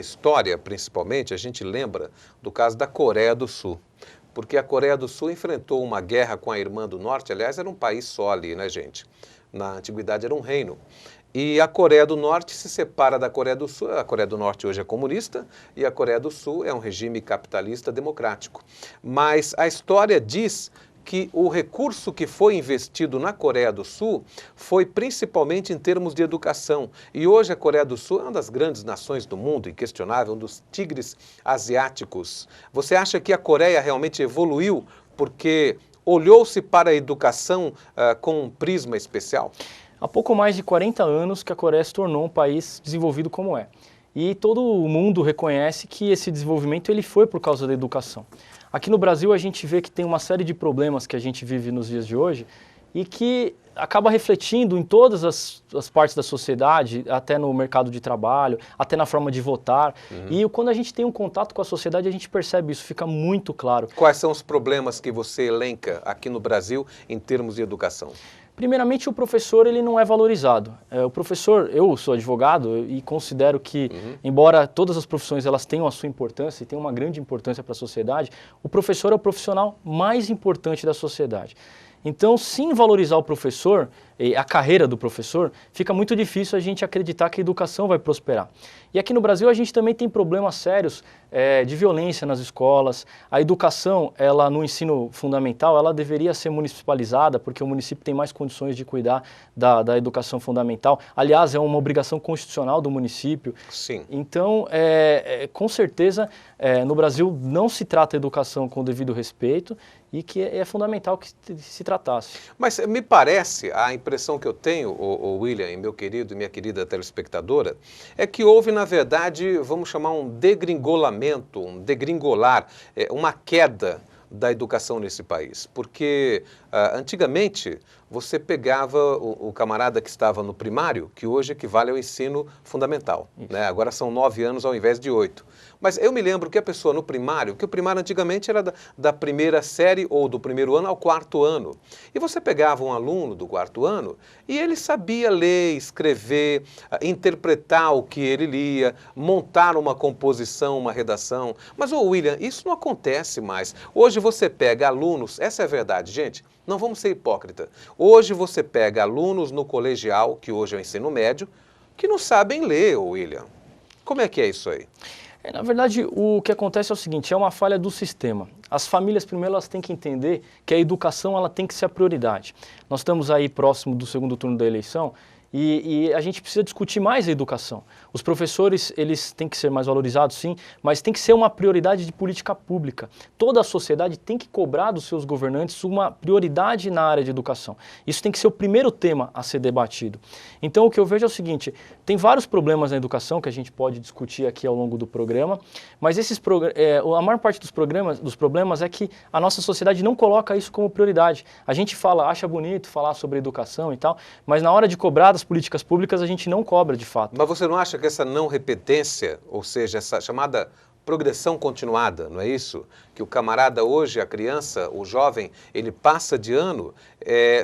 História, principalmente, a gente lembra do caso da Coreia do Sul, porque a Coreia do Sul enfrentou uma guerra com a irmã do Norte, aliás, era um país só ali, né, gente? Na antiguidade era um reino. E a Coreia do Norte se separa da Coreia do Sul, a Coreia do Norte hoje é comunista e a Coreia do Sul é um regime capitalista democrático. Mas a história diz que o recurso que foi investido na Coreia do Sul foi principalmente em termos de educação. E hoje a Coreia do Sul é uma das grandes nações do mundo, inquestionável, um dos tigres asiáticos. Você acha que a Coreia realmente evoluiu porque olhou-se para a educação com um prisma especial? Há pouco mais de 40 anos que a Coreia se tornou um país desenvolvido como é. E todo o mundo reconhece que esse desenvolvimento ele foi por causa da educação. Aqui no Brasil a gente vê que tem uma série de problemas que a gente vive nos dias de hoje e que acaba refletindo em todas as partes da sociedade, até no mercado de trabalho, até na forma de votar. E quando a gente tem um contato com a sociedade, a gente percebe isso, fica muito claro. Quais são os problemas que você elenca aqui no Brasil em termos de educação? Primeiramente, o professor ele não é valorizado. O professor, eu sou advogado e considero que, embora todas as profissões elas tenham a sua importância e tenham uma grande importância para a sociedade, o professor é o profissional mais importante da sociedade. Então, sem valorizar o professor, a carreira do professor, fica muito difícil a gente acreditar que a educação vai prosperar. E aqui no Brasil a gente também tem problemas sérios de violência nas escolas. A educação, ela no ensino fundamental, ela deveria ser municipalizada, porque o município tem mais condições de cuidar da educação fundamental. Aliás, é uma obrigação constitucional do município. Sim. Então, com certeza, no Brasil não se trata a educação com o devido respeito e que é fundamental que se tratasse. Mas me parece, a impressão que eu tenho, o William, meu querido e minha querida telespectadora, é que houve, na verdade, vamos chamar um degringolamento, um degringolar, uma queda da educação nesse país. Porque antigamente você pegava o camarada que estava no primário, que hoje equivale ao ensino fundamental, né? Agora são 9 anos ao invés de 8. Mas eu me lembro que a pessoa no primário, que o primário antigamente era da primeira série ou do primeiro ano ao 4º ano. E você pegava um aluno do 4º ano e ele sabia ler, escrever, interpretar o que ele lia, montar uma composição, uma redação. Mas, William, isso não acontece mais. Hoje você pega alunos, essa é a verdade, gente, não vamos ser hipócritas. Hoje você pega alunos no colegial, que hoje é o ensino médio, que não sabem ler, William. Como é que é isso aí? Na verdade, o que acontece é o seguinte, é uma falha do sistema. As famílias, primeiro, elas têm que entender que a educação ela tem que ser a prioridade. Nós estamos aí próximo do segundo turno da eleição e a gente precisa discutir mais a educação. Os professores, eles têm que ser mais valorizados, sim, mas tem que ser uma prioridade de política pública. Toda a sociedade tem que cobrar dos seus governantes uma prioridade na área de educação. Isso tem que ser o primeiro tema a ser debatido. Então, o que eu vejo é o seguinte, tem vários problemas na educação que a gente pode discutir aqui ao longo do programa, mas a maior parte dos problemas é que a nossa sociedade não coloca isso como prioridade. A gente acha bonito falar sobre educação e tal, mas na hora de cobrar das políticas públicas a gente não cobra de fato. Mas você não acha que essa não repetência, ou seja, essa chamada progressão continuada, não é isso? Que o camarada hoje, a criança, o jovem, ele passa de ano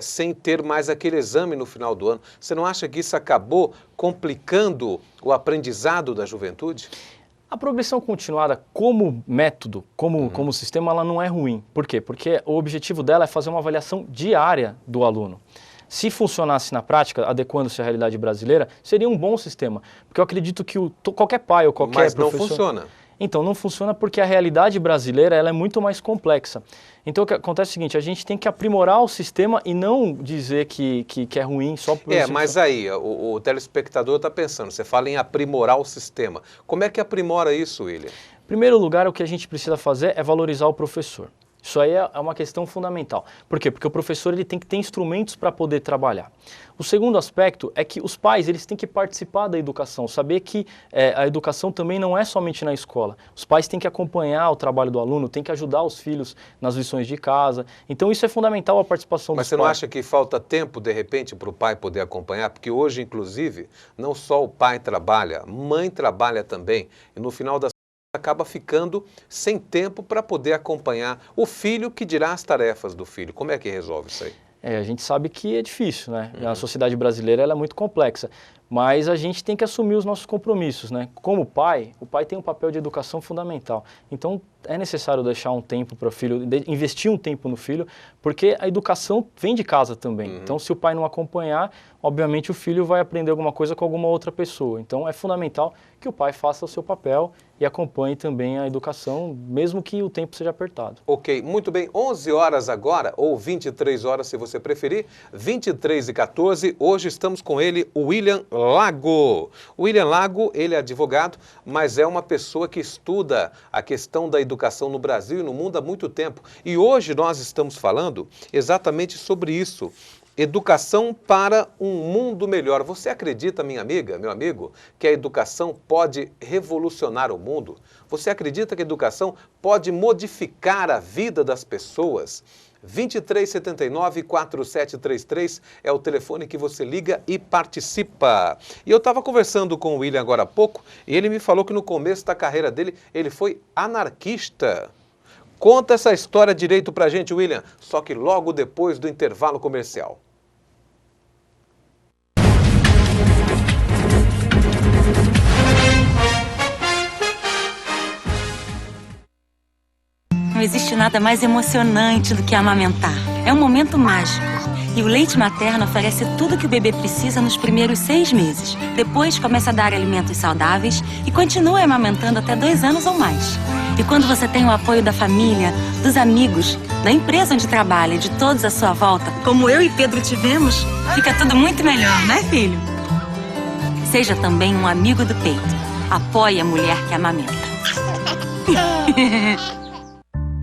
sem ter mais aquele exame no final do ano. Você não acha que isso acabou complicando o aprendizado da juventude? A progressão continuada como método, como sistema, ela não é ruim. Por quê? Porque o objetivo dela é fazer uma avaliação diária do aluno. Se funcionasse na prática, adequando-se à realidade brasileira, seria um bom sistema. Porque eu acredito que qualquer pai ou qualquer professor... Mas não funciona. Então, não funciona porque a realidade brasileira ela é muito mais complexa. Então, o que acontece é o seguinte, a gente tem que aprimorar o sistema e não dizer que é ruim só por... Mas aí, o telespectador está pensando, você fala em aprimorar o sistema. Como é que aprimora isso, William? Em primeiro lugar, o que a gente precisa fazer é valorizar o professor. Isso aí é uma questão fundamental. Por quê? Porque o professor ele tem que ter instrumentos para poder trabalhar. O segundo aspecto é que os pais eles têm que participar da educação, saber que a educação também não é somente na escola. Os pais têm que acompanhar o trabalho do aluno, têm que ajudar os filhos nas lições de casa. Então isso é fundamental a participação dos pais. Mas você não acha que falta tempo, de repente, para o pai poder acompanhar? Porque hoje, inclusive, não só o pai trabalha, a mãe trabalha também. E no final das acaba ficando sem tempo para poder acompanhar o filho, que dirá as tarefas do filho. Como é que resolve isso aí? A gente sabe que é difícil, né? A sociedade brasileira ela é muito complexa. Mas a gente tem que assumir os nossos compromissos, né? Como pai, o pai tem um papel de educação fundamental. Então, é necessário deixar um tempo para o filho, investir um tempo no filho, porque a educação vem de casa também. Então, se o pai não acompanhar, obviamente o filho vai aprender alguma coisa com alguma outra pessoa. Então, é fundamental que o pai faça o seu papel e acompanhe também a educação, mesmo que o tempo seja apertado. Ok, muito bem. 11 horas agora, ou 23 horas se você preferir, 23h14. Hoje estamos com ele, o William Lago. O William Lago, ele é advogado, mas é uma pessoa que estuda a questão da educação no Brasil e no mundo há muito tempo. E hoje nós estamos falando exatamente sobre isso. Educação para um mundo melhor. Você acredita, minha amiga, meu amigo, que a educação pode revolucionar o mundo? Você acredita que a educação pode modificar a vida das pessoas? 2379-4733 é o telefone que você liga e participa. E eu estava conversando com o William agora há pouco e ele me falou que no começo da carreira dele ele foi anarquista. Conta essa história direito pra gente, William, só que logo depois do intervalo comercial. Não existe nada mais emocionante do que amamentar. É um momento mágico. E o leite materno oferece tudo o que o bebê precisa nos primeiros 6 meses. Depois começa a dar alimentos saudáveis e continua amamentando até 2 anos ou mais. E quando você tem o apoio da família, dos amigos, da empresa onde trabalha e de todos à sua volta, como eu e Pedro tivemos, fica tudo muito melhor, né, filho? Seja também um amigo do peito. Apoie a mulher que amamenta.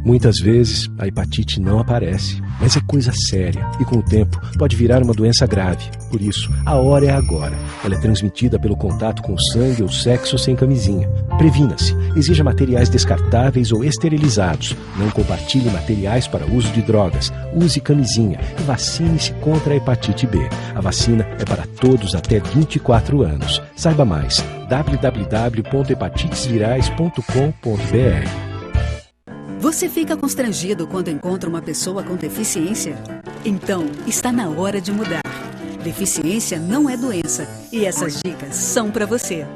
Muitas vezes, a hepatite não aparece, mas é coisa séria e com o tempo pode virar uma doença grave. Por isso, a hora é agora. Ela é transmitida pelo contato com o sangue ou sexo sem camisinha. Previna-se. Exija materiais descartáveis ou esterilizados. Não compartilhe materiais para uso de drogas. Use camisinha e vacine-se contra a hepatite B. A vacina é para todos até 24 anos. Saiba mais. www.hepatitesvirais.com.br. Você fica constrangido quando encontra uma pessoa com deficiência? Então, está na hora de mudar. Deficiência não é doença e essas dicas são para você.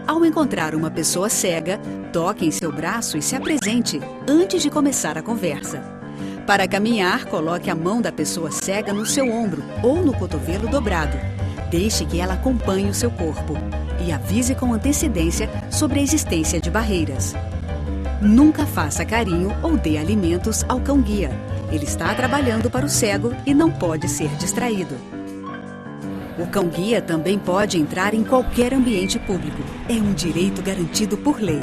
Ao encontrar uma pessoa cega, toque em seu braço e se apresente antes de começar a conversa. Para caminhar, coloque a mão da pessoa cega no seu ombro ou no cotovelo dobrado. Deixe que ela acompanhe o seu corpo e avise com antecedência sobre a existência de barreiras. Nunca faça carinho ou dê alimentos ao cão-guia. Ele está trabalhando para o cego e não pode ser distraído. O cão-guia também pode entrar em qualquer ambiente público. É um direito garantido por lei.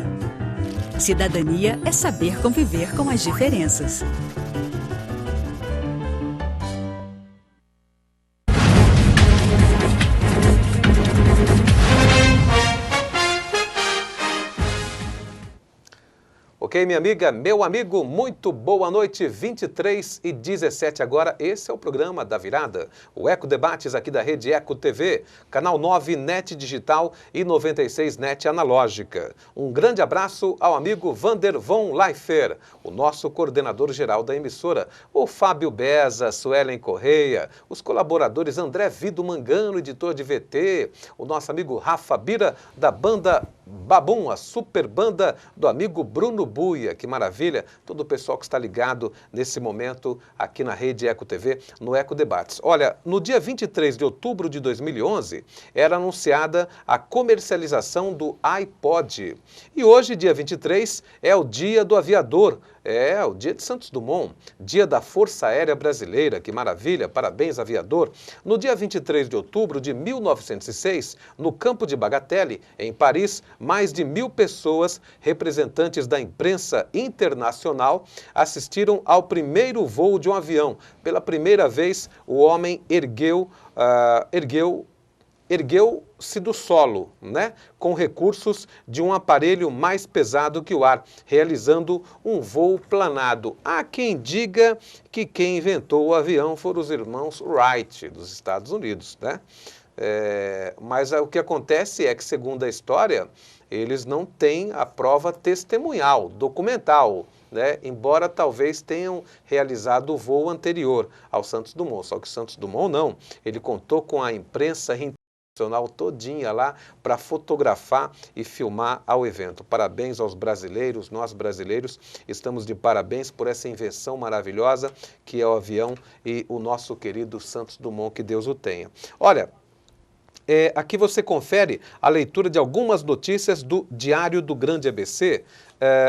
Cidadania é saber conviver com as diferenças. Ok, minha amiga, meu amigo, muito boa noite, 23h17 agora, esse é o programa da Virada, o Eco Debates aqui da Rede Eco TV, canal 9 NET Digital e 96 NET Analógica. Um grande abraço ao amigo Vander von Leifer, o nosso coordenador geral da emissora, o Fábio Beza, Suelen Correia, os colaboradores André Vido Mangano, editor de VT, o nosso amigo Rafa Bira, da banda Babum, a super banda do amigo Bruno Buia, que maravilha, todo o pessoal que está ligado nesse momento aqui na Rede Eco TV, no Eco Debates. Olha, no dia 23 de outubro de 2011, era anunciada a comercialização do iPod. E hoje, dia 23, é o dia do aviador, é o dia de Santos Dumont, dia da Força Aérea Brasileira, que maravilha, parabéns aviador. No dia 23 de outubro de 1906, no campo de Bagatelle, em Paris, mais de 1.000 pessoas, representantes da imprensa internacional, assistiram ao primeiro voo de um avião. Pela primeira vez, o homem ergueu-se do solo, né? Com recursos de um aparelho mais pesado que o ar, realizando um voo planado. Há quem diga que quem inventou o avião foram os irmãos Wright, dos Estados Unidos, né? Mas o que acontece é que, segundo a história, eles não têm a prova testemunhal, documental, né? Embora talvez tenham realizado o voo anterior ao Santos Dumont. Só que Santos Dumont não, ele contou com a imprensa todinha lá para fotografar e filmar ao evento. Parabéns aos brasileiros, nós brasileiros estamos de parabéns por essa invenção maravilhosa que é o avião e o nosso querido Santos Dumont, que Deus o tenha. Olha, aqui você confere a leitura de algumas notícias do Diário do Grande ABC.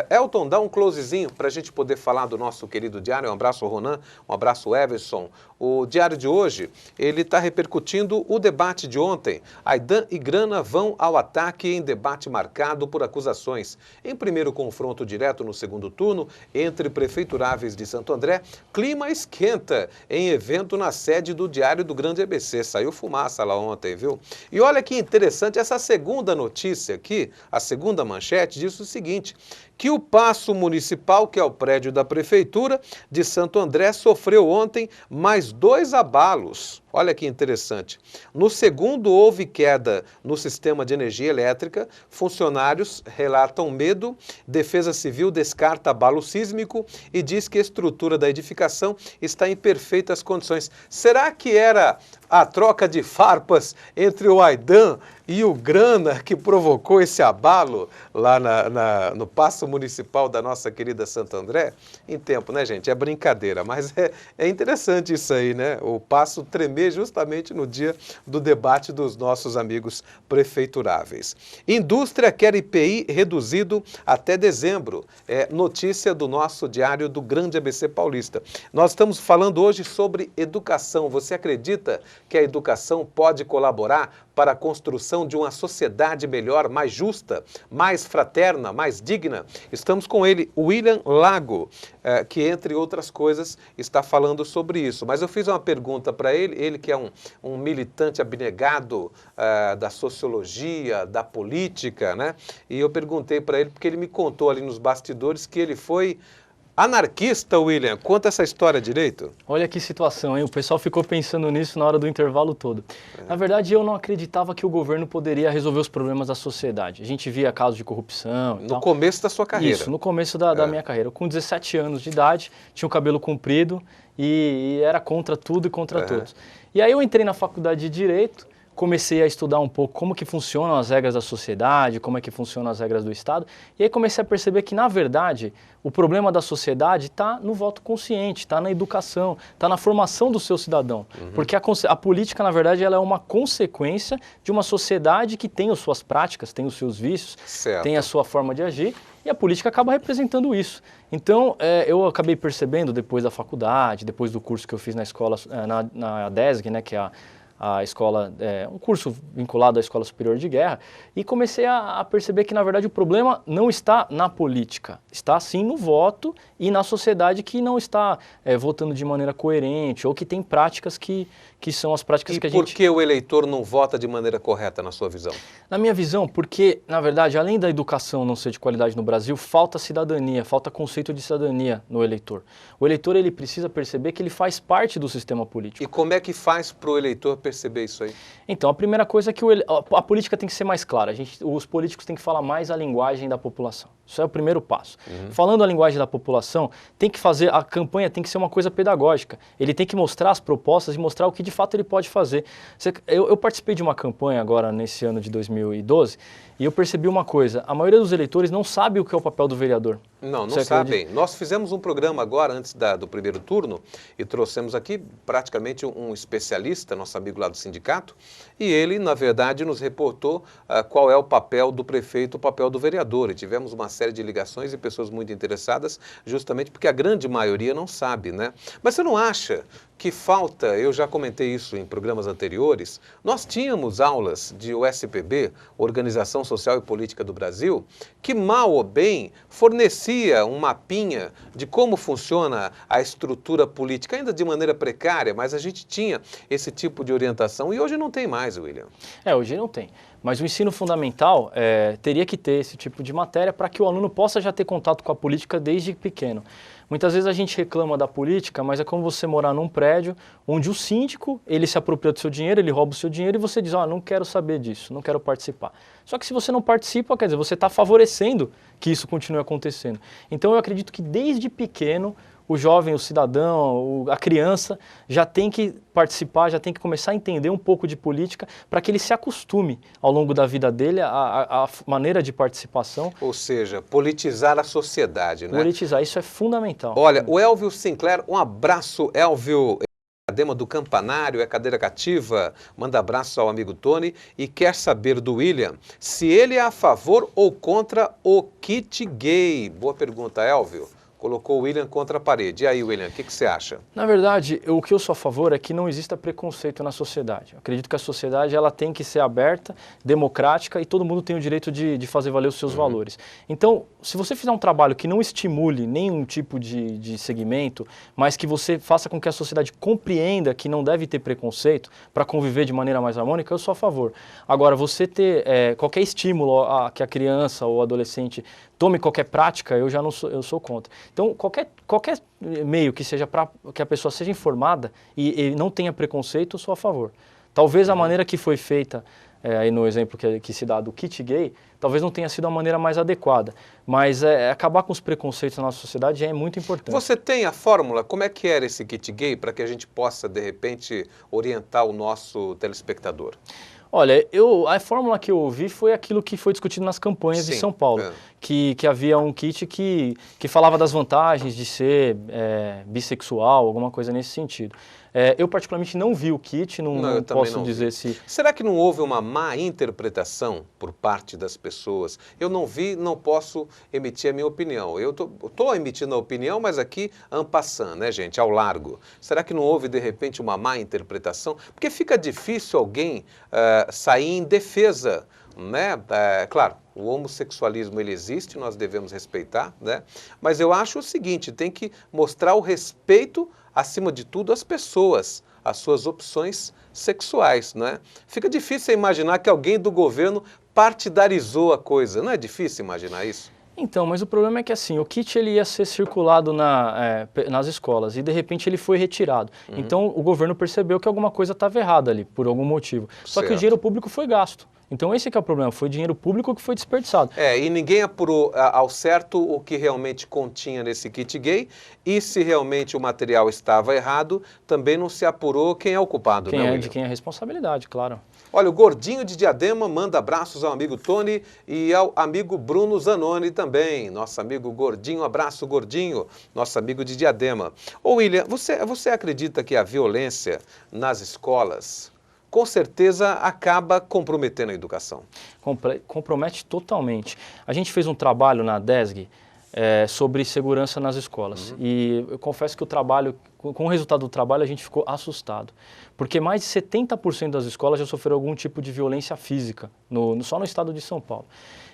Elton, dá um closezinho para a gente poder falar do nosso querido diário. Um abraço, Ronan, um abraço, Everson. O diário de hoje, ele está repercutindo o debate de ontem. Aidam e Grana vão ao ataque em debate marcado por acusações. Em primeiro confronto direto no segundo turno, entre prefeituráveis de Santo André, clima esquenta em evento na sede do Diário do Grande ABC. Saiu fumaça lá ontem, viu? E olha que interessante, essa segunda notícia aqui, a segunda manchete, diz o seguinte: que o Paço Municipal, que é o prédio da Prefeitura de Santo André, sofreu ontem mais 2 abalos. Olha que interessante. No segundo, houve queda no sistema de energia elétrica. Funcionários relatam medo. Defesa Civil descarta abalo sísmico e diz que a estrutura da edificação está em perfeitas condições. Será que era a troca de farpas entre o Aidam e o Grana que provocou esse abalo lá no Paço Municipal da nossa querida Santo André? Em tempo, né, gente? É brincadeira, mas é interessante isso aí, né? O Paço tremer justamente no dia do debate dos nossos amigos prefeituráveis. Indústria quer IPI reduzido até dezembro. É notícia do nosso Diário do Grande ABC Paulista. Nós estamos falando hoje sobre educação. Você acredita que a educação pode colaborar para a construção de uma sociedade melhor, mais justa, mais fraterna, mais digna? Estamos com ele, William Lago, que, entre outras coisas, está falando sobre isso. Mas eu fiz uma pergunta para ele que é um militante abnegado da sociologia, da política, né? E eu perguntei para ele, porque ele me contou ali nos bastidores que ele foi anarquista, William. Conta essa história direito. Olha que situação, hein? O pessoal ficou pensando nisso na hora do intervalo todo. Na verdade, eu não acreditava que o governo poderia resolver os problemas da sociedade. A gente via casos de corrupção e tal. No começo da sua carreira. Isso, no começo da minha carreira. Com 17 anos de idade, tinha o cabelo comprido e era contra tudo e contra todos. E aí eu entrei na faculdade de Direito, comecei a estudar um pouco como que funcionam as regras da sociedade, como é que funcionam as regras do Estado, e aí comecei a perceber que, na verdade, o problema da sociedade está no voto consciente, está na educação, está na formação do seu cidadão. Porque a política, na verdade, ela é uma consequência de uma sociedade que tem as suas práticas, tem os seus vícios, tem a sua forma de agir, e a política acaba representando isso. Então, eu acabei percebendo, depois da faculdade, depois do curso que eu fiz na escola, na DESG, né, que é a escola, um curso vinculado à Escola Superior de Guerra, e comecei a perceber que, na verdade, o problema não está na política, está sim no voto e na sociedade que não está votando de maneira coerente ou que tem práticas que são as práticas que a gente... E por que o eleitor não vota de maneira correta, na sua visão? Na minha visão, porque, na verdade, além da educação não ser de qualidade no Brasil, falta cidadania, falta conceito de cidadania no eleitor. O eleitor, ele precisa perceber que ele faz parte do sistema político. E como é que faz para o eleitor perceber isso aí? Então, a primeira coisa é que a política tem que ser mais clara. Os políticos têm que falar mais a linguagem da população. Isso é o primeiro passo. Falando a linguagem da população, a campanha tem que ser uma coisa pedagógica. Ele tem que mostrar as propostas e mostrar o que de fato ele pode fazer. Eu participei de uma campanha agora nesse ano de 2012 e eu percebi uma coisa: a maioria dos eleitores não sabe o que é o papel do vereador. Não sabem. Nós fizemos um programa agora, antes do primeiro turno, e trouxemos aqui praticamente um especialista, nosso amigo lá do sindicato, e ele, na verdade, nos reportou qual é o papel do prefeito, o papel do vereador. E tivemos uma série de ligações e pessoas muito interessadas, justamente porque a grande maioria não sabe, né? Mas você não acha que falta, eu já comentei isso em programas anteriores, nós tínhamos aulas de OSPB, Organização Social e Política do Brasil, que mal ou bem fornecia um mapinha de como funciona a estrutura política, ainda de maneira precária, mas a gente tinha esse tipo de orientação e hoje não tem mais, William. Hoje não tem. Mas o ensino fundamental teria que ter esse tipo de matéria para que o aluno possa já ter contato com a política desde pequeno. Muitas vezes a gente reclama da política, mas é como você morar num prédio onde o síndico, ele se apropria do seu dinheiro, ele rouba o seu dinheiro e você diz, não quero saber disso, não quero participar. Só que se você não participa, quer dizer, você está favorecendo que isso continue acontecendo. Então eu acredito que desde pequeno o jovem, o cidadão, a criança já tem que participar, já tem que começar a entender um pouco de política para que ele se acostume ao longo da vida dele a maneira de participação. Ou seja, politizar a sociedade, né? Politizar, isso é fundamental. Olha, o Elvio Sinclair, um abraço, Elvio. Diadema do Campanário, é cadeira cativa, manda abraço ao amigo Tony e quer saber do William se ele é a favor ou contra o kit gay. Boa pergunta, Elvio. Colocou o William contra a parede. E aí, William, o que você acha? Na verdade, o que eu sou a favor é que não exista preconceito na sociedade. Eu acredito que a sociedade ela tem que ser aberta, democrática e todo mundo tem o direito de fazer valer os seus valores. Então, se você fizer um trabalho que não estimule nenhum tipo de segmento, mas que você faça com que a sociedade compreenda que não deve ter preconceito para conviver de maneira mais harmônica, eu sou a favor. Agora, você ter qualquer estímulo a que a criança ou adolescente tome qualquer prática, eu sou contra. Então, qualquer meio que seja para que a pessoa seja informada e não tenha preconceito, eu sou a favor. Talvez a maneira que foi feita, aí no exemplo que se dá do kit gay, talvez não tenha sido a maneira mais adequada, mas acabar com os preconceitos na nossa sociedade já é muito importante. Você tem a fórmula? Como é que era esse kit gay para que a gente possa, de repente, orientar o nosso telespectador? Olha, a fórmula que eu ouvi foi aquilo que foi discutido nas campanhas de São Paulo, que havia um kit que falava das vantagens de ser bissexual, alguma coisa nesse sentido. Eu particularmente não vi o kit, não posso dizer se... Será que não houve uma má interpretação por parte das pessoas? Eu não vi, não posso emitir a minha opinião. Eu estou emitindo a opinião, mas aqui en passant, né, gente, ao largo. Será que não houve, de repente, uma má interpretação? Porque fica difícil alguém sair em defesa, né? Claro, o homossexualismo ele existe, nós devemos respeitar, né? Mas eu acho o seguinte, tem que mostrar o respeito, acima de tudo, às pessoas, às suas opções sexuais, né? Fica difícil imaginar que alguém do governo partidarizou a coisa, não é difícil imaginar isso? Então, mas o problema é que assim, o kit ele ia ser circulado nas escolas e de repente ele foi retirado. Então o governo percebeu que alguma coisa estava errada ali, por algum motivo. Só que o dinheiro público foi gasto. Então esse que é o problema, foi dinheiro público que foi desperdiçado. E ninguém apurou ao certo o que realmente continha nesse kit gay e se realmente o material estava errado, também não se apurou quem é o culpado, né, William? De quem é a responsabilidade, claro. Olha, o Gordinho de Diadema manda abraços ao amigo Tony e ao amigo Bruno Zanoni também. Nosso amigo Gordinho, abraço Gordinho, nosso amigo de Diadema. Ô William, você acredita que a violência nas escolas com certeza acaba comprometendo a educação? Compromete totalmente. A gente fez um trabalho na DESG sobre segurança nas escolas. E eu confesso que com o resultado do trabalho a gente ficou assustado. Porque mais de 70% das escolas já sofreram algum tipo de violência física, só no estado de São Paulo.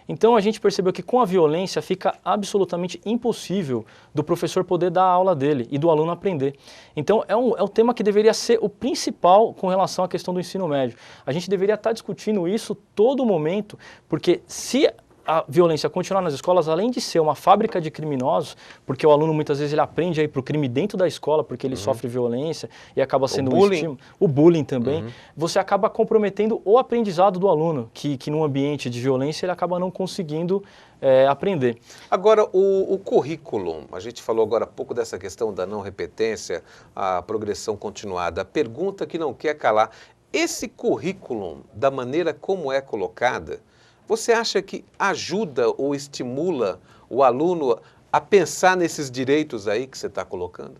Então a gente percebeu que com a violência fica absolutamente impossível do professor poder dar a aula dele e do aluno aprender. Então é um tema que deveria ser o principal com relação à questão do ensino médio. A gente deveria estar discutindo isso todo momento, porque se a violência continuar nas escolas, além de ser uma fábrica de criminosos, porque o aluno muitas vezes ele aprende a ir para o crime dentro da escola, porque ele sofre violência e acaba sendo um estímulo. O bullying também. Você acaba comprometendo o aprendizado do aluno, que num ambiente de violência ele acaba não conseguindo aprender. Agora, o currículo, a gente falou agora há pouco dessa questão da não repetência, a progressão continuada. A pergunta que não quer calar, esse currículo, da maneira como é colocada, você acha que ajuda ou estimula o aluno a pensar nesses direitos aí que você está colocando?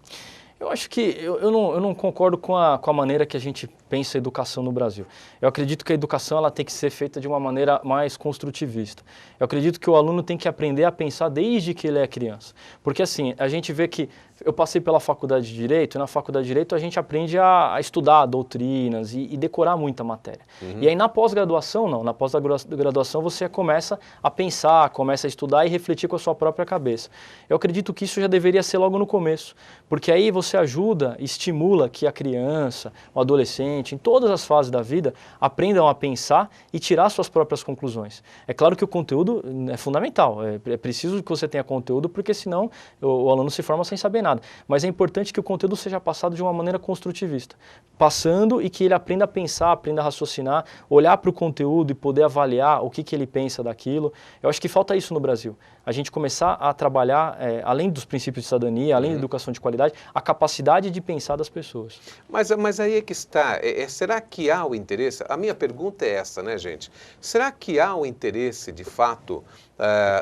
Eu acho que eu não concordo com a maneira que a gente pensa a educação no Brasil. Eu acredito que a educação ela tem que ser feita de uma maneira mais construtivista. Eu acredito que o aluno tem que aprender a pensar desde que ele é criança. Porque assim, a gente vê que eu passei pela faculdade de Direito, e na faculdade de Direito a gente aprende a estudar doutrinas e decorar muita matéria. E aí na pós-graduação não, na pós-graduação você começa a pensar, começa a estudar e refletir com a sua própria cabeça. Eu acredito que isso já deveria ser logo no começo, porque aí você ajuda, estimula que a criança, o adolescente, em todas as fases da vida, aprendam a pensar e tirar suas próprias conclusões. É claro que o conteúdo é fundamental, é preciso que você tenha conteúdo, porque senão o aluno se forma sem saber nada. Mas é importante que o conteúdo seja passado de uma maneira construtivista. Passando e que ele aprenda a pensar, aprenda a raciocinar, olhar para o conteúdo e poder avaliar o que ele pensa daquilo. Eu acho que falta isso no Brasil. A gente começar a trabalhar, além dos princípios de cidadania, além da educação de qualidade, a capacidade de pensar das pessoas. Mas aí é que está. Será que há o interesse? A minha pergunta é essa, né, gente? Será que há o interesse, de fato,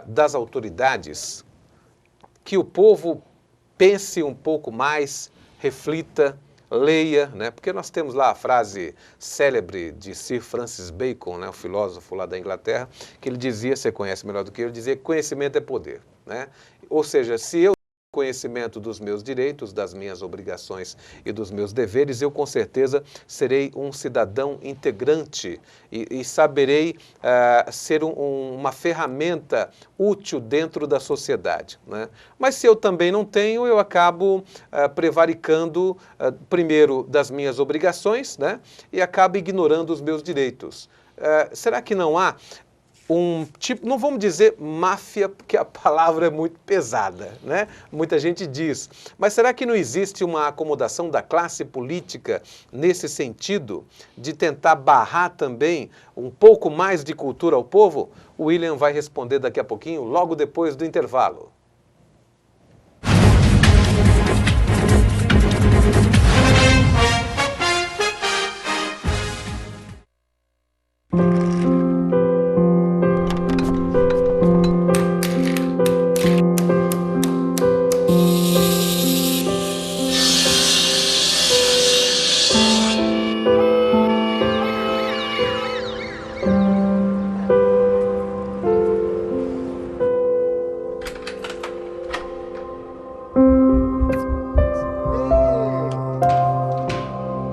das autoridades que o povo pense um pouco mais, reflita, leia, né? Porque nós temos lá a frase célebre de Sir Francis Bacon, né, o filósofo lá da Inglaterra, que ele dizia, você conhece melhor do que eu, ele dizia que conhecimento é poder, né? Ou seja, se eu conhecimento dos meus direitos, das minhas obrigações e dos meus deveres, eu com certeza serei um cidadão integrante e saberei ser uma ferramenta útil dentro da sociedade, né? Mas se eu também não tenho, eu acabo prevaricando primeiro das minhas obrigações, né? E acabo ignorando os meus direitos. Será que não há um tipo, não vamos dizer máfia, porque a palavra é muito pesada, né? Muita gente diz. Mas será que não existe uma acomodação da classe política nesse sentido, de tentar barrar também um pouco mais de cultura ao povo? O William vai responder daqui a pouquinho, logo depois do intervalo.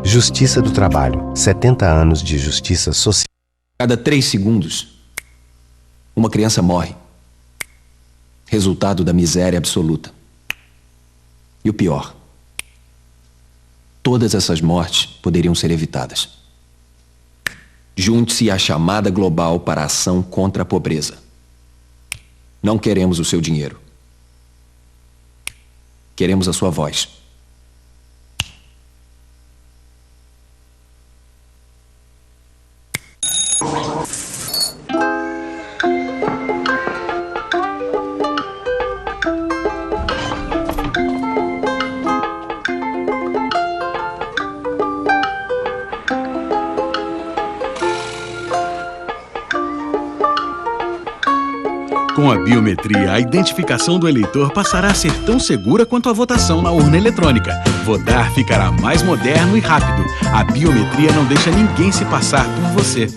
Justiça do Trabalho. 70 anos de justiça social. Cada 3 segundos, uma criança morre. Resultado da miséria absoluta. E o pior, todas essas mortes poderiam ser evitadas. Junte-se à chamada global para a ação contra a pobreza. Não queremos o seu dinheiro. Queremos a sua voz. Com a biometria, a identificação do eleitor passará a ser tão segura quanto a votação na urna eletrônica. Votar ficará mais moderno e rápido. A biometria não deixa ninguém se passar por você.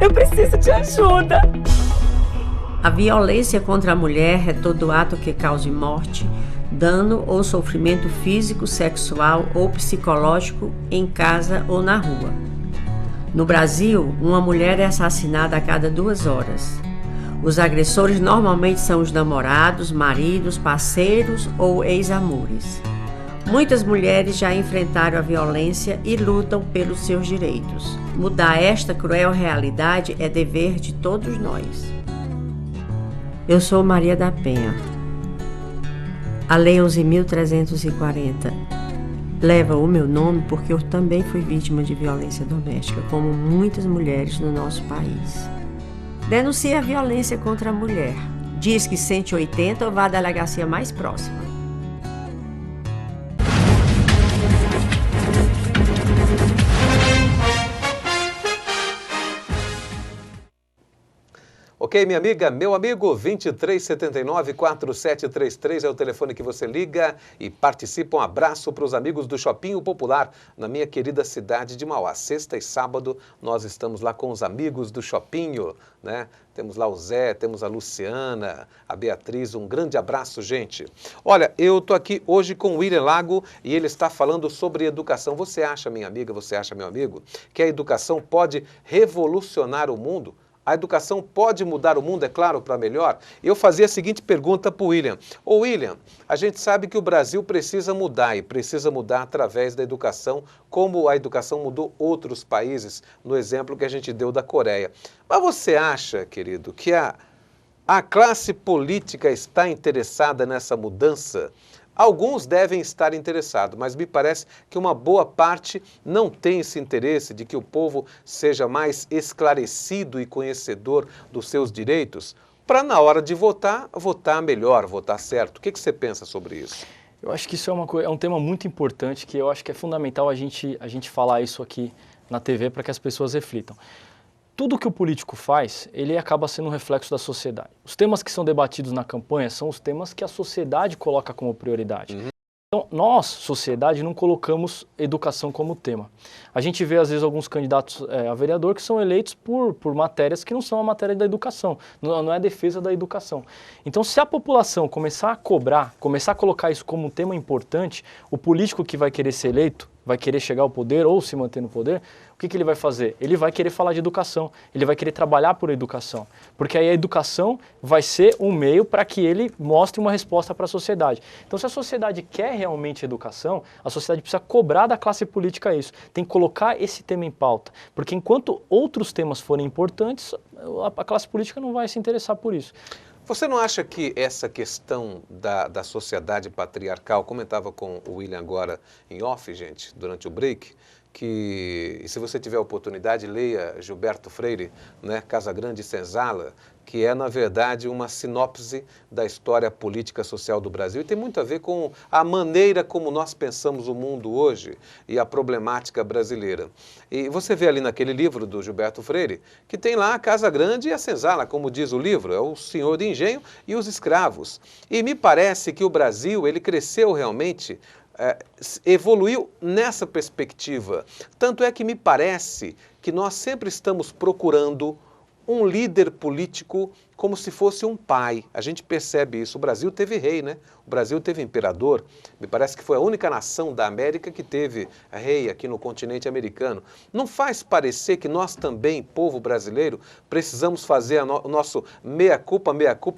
Eu preciso de ajuda. A violência contra a mulher é todo ato que cause morte, dano ou sofrimento físico, sexual ou psicológico em casa ou na rua. No Brasil, uma mulher é assassinada a cada 2 horas. Os agressores normalmente são os namorados, maridos, parceiros ou ex-amores. Muitas mulheres já enfrentaram a violência e lutam pelos seus direitos. Mudar esta cruel realidade é dever de todos nós. Eu sou Maria da Penha. A Lei 11.340 leva o meu nome porque eu também fui vítima de violência doméstica, como muitas mulheres no nosso país. Denuncie a violência contra a mulher. Diz que 180 ou vá à delegacia mais próxima. Ok, minha amiga, meu amigo, 2379-4733 é o telefone que você liga e participa. Um abraço para os amigos do Shopping Popular, na minha querida cidade de Mauá. Sexta e sábado nós estamos lá com os amigos do Shopping, né? Temos lá o Zé, temos a Luciana, a Beatriz, um grande abraço, gente. Olha, eu estou aqui hoje com o William Lago e ele está falando sobre educação. Você acha, minha amiga, você acha, meu amigo, que a educação pode revolucionar o mundo? A educação pode mudar o mundo, é claro, para melhor? Eu fazia a seguinte pergunta para o William. Ô William, a gente sabe que o Brasil precisa mudar e precisa mudar através da educação, como a educação mudou outros países, no exemplo que a gente deu da Coreia. Mas você acha, querido, que a classe política está interessada nessa mudança? Alguns devem estar interessados, mas me parece que uma boa parte não tem esse interesse de que o povo seja mais esclarecido e conhecedor dos seus direitos, para na hora de votar, votar melhor, votar certo. O que você pensa sobre isso? Eu acho que isso é um tema muito importante, que eu acho que é fundamental a gente falar isso aqui na TV para que as pessoas reflitam. Tudo que o político faz, ele acaba sendo um reflexo da sociedade. Os temas que são debatidos na campanha são os temas que a sociedade coloca como prioridade. Então, nós, sociedade, não colocamos educação como tema. A gente vê, às vezes, alguns candidatos a vereador que são eleitos por matérias que não são a matéria da educação, não é a defesa da educação. Então, se a população começar a cobrar, começar a colocar isso como um tema importante, o político que vai querer ser eleito, vai querer chegar ao poder ou se manter no poder, o que ele vai fazer? Ele vai querer falar de educação, ele vai querer trabalhar por educação, porque aí a educação vai ser um meio para que ele mostre uma resposta para a sociedade. Então, se a sociedade quer realmente educação, a sociedade precisa cobrar da classe política isso, tem que colocar esse tema em pauta, porque enquanto outros temas forem importantes, a classe política não vai se interessar por isso. Você não acha que essa questão da sociedade patriarcal, comentava com o William agora em off, gente, durante o break, que, se você tiver a oportunidade, leia Gilberto Freire, né, Casa Grande e Senzala, que é, na verdade, uma sinopse da história política social do Brasil e tem muito a ver com a maneira como nós pensamos o mundo hoje e a problemática brasileira. E você vê ali naquele livro do Gilberto Freire que tem lá a Casa Grande e a Senzala, como diz o livro, é o senhor de engenho e os escravos. E me parece que o Brasil, ele cresceu realmente, evoluiu nessa perspectiva. Tanto é que me parece que nós sempre estamos procurando um líder político como se fosse um pai. A gente percebe isso. O Brasil teve rei, né? O Brasil teve imperador. Me parece que foi a única nação da América que teve rei aqui no continente americano. Não faz parecer que nós também, povo brasileiro, precisamos fazer o nosso meia culpa,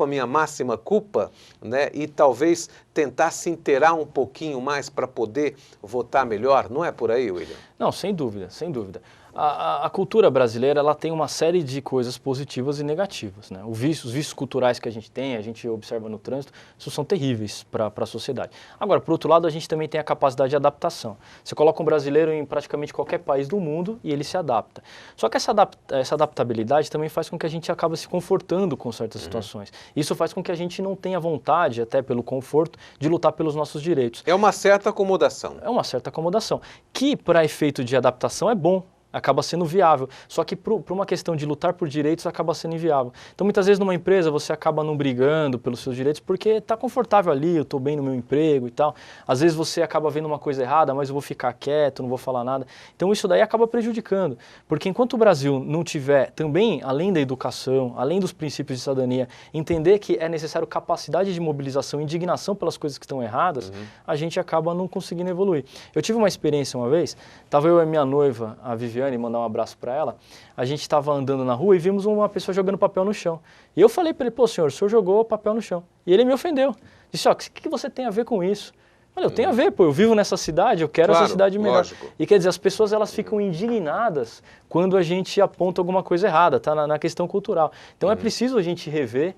minha máxima culpa, né? E talvez tentar se inteirar um pouquinho mais para poder votar melhor? Não é por aí, William? Não, sem dúvida, sem dúvida. A cultura brasileira, ela tem uma série de coisas positivas e negativas, né? Os vícios culturais que a gente observa no trânsito, isso são terríveis para a sociedade. Agora, por outro lado, a gente também tem a capacidade de adaptação. Você coloca um brasileiro em praticamente qualquer país do mundo e ele se adapta. Só que essa adaptabilidade também faz com que a gente acabe se confortando com certas situações. Isso faz com que a gente não tenha vontade, até pelo conforto, de lutar pelos nossos direitos. É uma certa acomodação. É uma certa acomodação, que para efeito de adaptação é bom. Acaba sendo viável, só que por uma questão de lutar por direitos acaba sendo inviável. Então muitas vezes numa empresa você acaba não brigando pelos seus direitos porque está confortável ali, eu estou bem no meu emprego e tal. Às vezes você acaba vendo uma coisa errada, mas eu vou ficar quieto, não vou falar nada. Então isso daí acaba prejudicando, porque enquanto o Brasil não tiver também, além da educação, além dos princípios de cidadania, entender que é necessário capacidade de mobilização e indignação pelas coisas que estão erradas, a gente acaba não conseguindo evoluir. Eu tive uma experiência uma vez, estava eu e minha noiva, a Viviane, mandar um abraço para ela, a gente estava andando na rua e vimos uma pessoa jogando papel no chão. E eu falei para ele, pô, senhor, o senhor jogou papel no chão. E ele me ofendeu. Disse, ó, o que você tem a ver com isso? Olha, eu tenho a ver, pô, eu vivo nessa cidade, eu quero essa cidade melhor. Lógico. E quer dizer, as pessoas elas ficam indignadas quando a gente aponta alguma coisa errada, tá na questão cultural. Então é preciso a gente rever,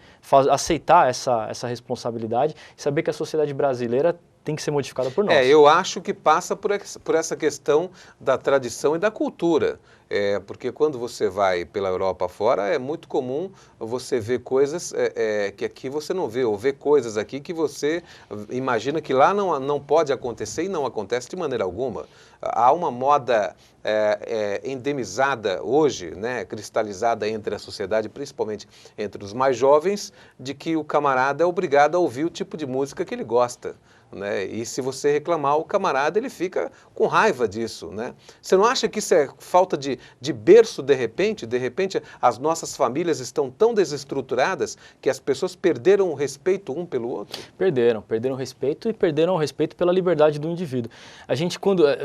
aceitar essa responsabilidade, saber que a sociedade brasileira tem que ser modificada por nós. Eu acho que passa por essa questão da tradição e da cultura. Porque quando você vai pela Europa fora, é muito comum você ver coisas que aqui você não vê, ou ver coisas aqui que você imagina que lá não pode acontecer e não acontece de maneira alguma. Há uma moda endemizada hoje, né, cristalizada entre a sociedade, principalmente entre os mais jovens, de que o camarada é obrigado a ouvir o tipo de música que ele gosta. Né? E se você reclamar, o camarada ele fica com raiva disso, né? Você não acha que isso é falta de berço de repente? De repente as nossas famílias estão tão desestruturadas que as pessoas perderam o respeito um pelo outro? Perderam o respeito e perderam o respeito pela liberdade do indivíduo.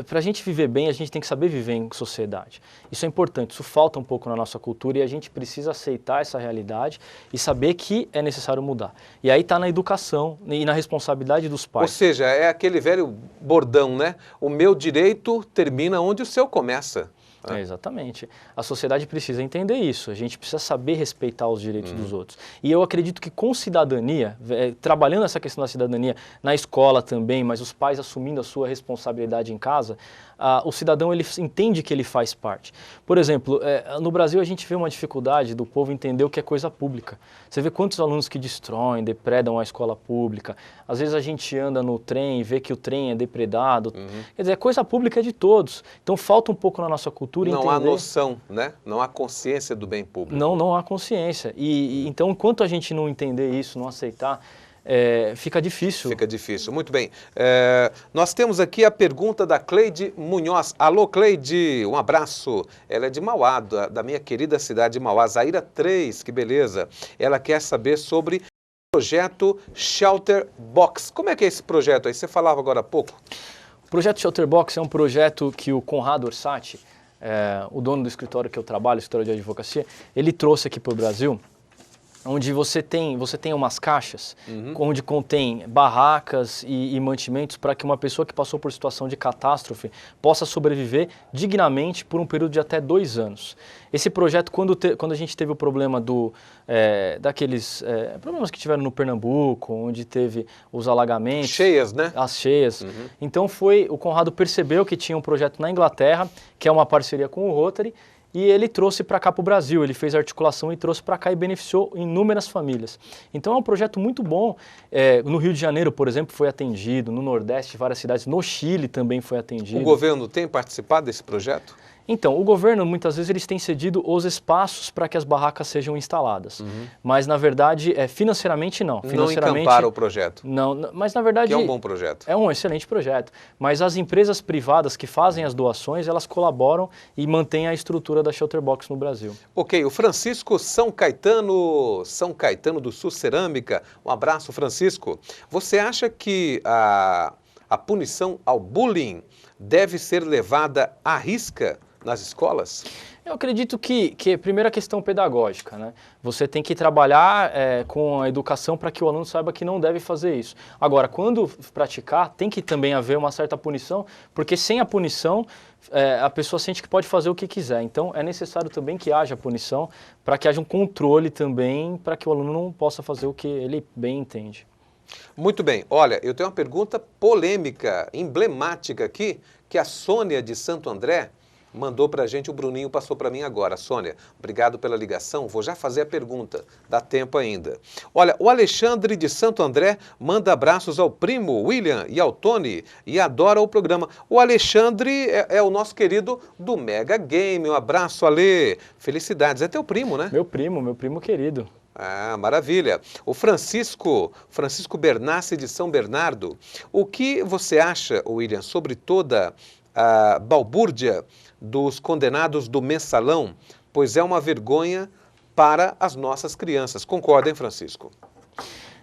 Para a gente viver bem, a gente tem que saber viver em sociedade. Isso é importante, isso falta um pouco na nossa cultura e a gente precisa aceitar essa realidade e saber que é necessário mudar. E aí está na educação e na responsabilidade dos pais. Ou seja, é aquele velho bordão, né? O meu direito termina onde o seu começa. Exatamente. A sociedade precisa entender isso, a gente precisa saber respeitar os direitos dos outros. E eu acredito que com cidadania, trabalhando essa questão da cidadania na escola também, mas os pais assumindo a sua responsabilidade em casa, o cidadão ele entende que ele faz parte. Por exemplo, no Brasil a gente vê uma dificuldade do povo entender o que é coisa pública. Você vê quantos alunos que destroem, depredam a escola pública. Às vezes a gente anda no trem e vê que o trem é depredado. Quer dizer, coisa pública é de todos. Então falta um pouco na nossa cultura entender. Não há noção, né? Não há consciência do bem público. Não há consciência. Então, enquanto a gente não entender isso, não aceitar, fica difícil. Fica difícil. Muito bem. Nós temos aqui a pergunta da Cleide Munhoz. Alô, Cleide, um abraço. Ela é de Mauá, da minha querida cidade de Mauá. Zaira 3, que beleza. Ela quer saber sobre o projeto Shelter Box. Como é que é esse projeto aí? Você falava agora há pouco. O projeto Shelter Box é um projeto que o Conrado Orsatti, o dono do escritório que eu trabalho, o escritório de advocacia, ele trouxe aqui para o Brasil, onde você tem umas caixas, onde contém barracas e mantimentos para que uma pessoa que passou por situação de catástrofe possa sobreviver dignamente por um período de até 2 anos. Esse projeto, quando a gente teve o problema daqueles problemas que tiveram no Pernambuco, onde teve os alagamentos... Cheias, né? As cheias. Então o Conrado percebeu que tinha um projeto na Inglaterra, que é uma parceria com o Rotary, e ele trouxe para cá para o Brasil, ele fez a articulação e trouxe para cá e beneficiou inúmeras famílias. Então é um projeto muito bom. No Rio de Janeiro, por exemplo, foi atendido, no Nordeste, várias cidades, no Chile também foi atendido. O governo tem participado desse projeto? Então, o governo, muitas vezes, eles têm cedido os espaços para que as barracas sejam instaladas. Mas, na verdade, financeiramente, não. Não encampara o projeto. Não, mas, na verdade... Que é um bom projeto. É um excelente projeto. Mas as empresas privadas que fazem as doações, elas colaboram e mantêm a estrutura da Shelter Box no Brasil. Ok, o Francisco São Caetano do Sul Cerâmica. Um abraço, Francisco. Você acha que a punição ao bullying deve ser levada à risca nas escolas? Eu acredito que primeiro a questão pedagógica, né? Você tem que trabalhar com a educação para que o aluno saiba que não deve fazer isso. Agora, quando praticar, tem que também haver uma certa punição, porque sem a punição, a pessoa sente que pode fazer o que quiser. Então, é necessário também que haja punição para que haja um controle também, para que o aluno não possa fazer o que ele bem entende. Muito bem. Olha, eu tenho uma pergunta polêmica, emblemática aqui, que a Sônia de Santo André mandou para a gente, o Bruninho passou para mim agora. Sônia, obrigado pela ligação, vou já fazer a pergunta, dá tempo ainda. Olha, o Alexandre de Santo André manda abraços ao primo William e ao Tony e adora o programa. O Alexandre é o nosso querido do Mega Game, um abraço, Ale. Felicidades, é teu primo, né? Meu primo querido. Ah, maravilha. O Francisco Bernassi de São Bernardo. O que você acha, William, sobre toda a balbúrdia dos condenados do mensalão? Pois é uma vergonha para as nossas crianças. Concorda, hein, Francisco?